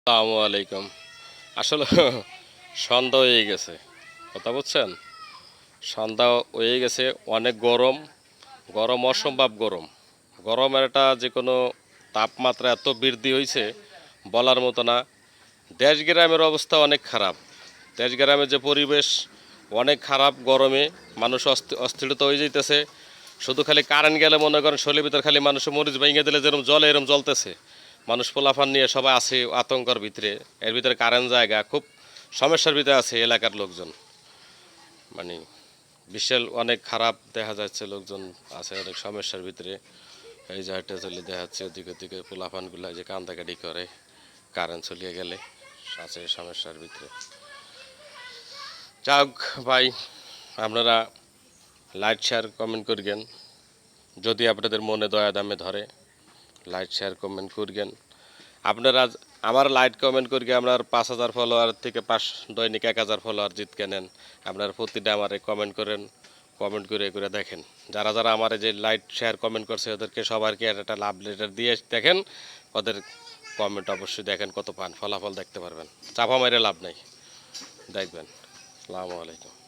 আসসালামু আলাইকুম। আসলে সন্ধ্যা হয়ে গেছে, কথা বুঝছেন? সন্ধ্যা হয়ে গেছে, অনেক গরম, গরম অসম্ভব গরম। গরমের একটা যে কোনো তাপমাত্রা এত বৃদ্ধি হয়েছে বলার মতো না। দেশ গ্রামের অবস্থা অনেক খারাপ। দেশ গ্রামের যে পরিবেশ অনেক খারাপ, গরমে মানুষ অস্থিরতা হয়ে যাইতেছে। শুধু খালি কারেন্ট গেলে মনে করেন শরীরের ভিতর খালি মানুষ মরিচ ভেঙে দিলে যেরকম জলে এরকম জ্বলতেছে। মানুষ পোলাফান নিয়ে সবাই আছে আতঙ্কর ভিতরে। এর ভিতরে কারেন্ট জায়গা খুব সমস্যার ভিতরে আছে এলাকার লোকজন। মানে বিশাল অনেক খারাপ দেখা যাচ্ছে, লোকজন আছে অনেক সমস্যার ভিতরে। এই যে হাইটে চলে দেখা যাচ্ছে ওদিকে ওদিকে পোলাফানগুলো যে কান্দাকাটি করে কারেন্ট চলিয়ে গেলে আছে সমস্যার ভিতরে। যাক ভাই, আপনারা লাইক শেয়ার কমেন্ট করবেন, যদি আপনাদের মনে দয়া দামে ধরে লাইক শেয়ার কমেন্ট করবেন। আপনারা আমার লাইক কমেন্ট করিয়ে আপনার 5,000 ফলোয়ার থেকে দৈনিক 1,000 ফলোয়ার জিতকে নেন। আপনার প্রতিটা আমারে কমেন্ট করেন, কমেন্ট করে করে দেখেন। যারা যারা আমার যে লাইক শেয়ার কমেন্ট করছে ওদেরকে সবাইকে একটা লাভ লেটার দিয়ে দেখেন, ওদের কমেন্ট অবশ্যই দেখেন, কত পান ফলাফল দেখতে পারবেন। চাপা মেরে লাভ নেই, দেখবেন। আসসালামু আলাইকুম।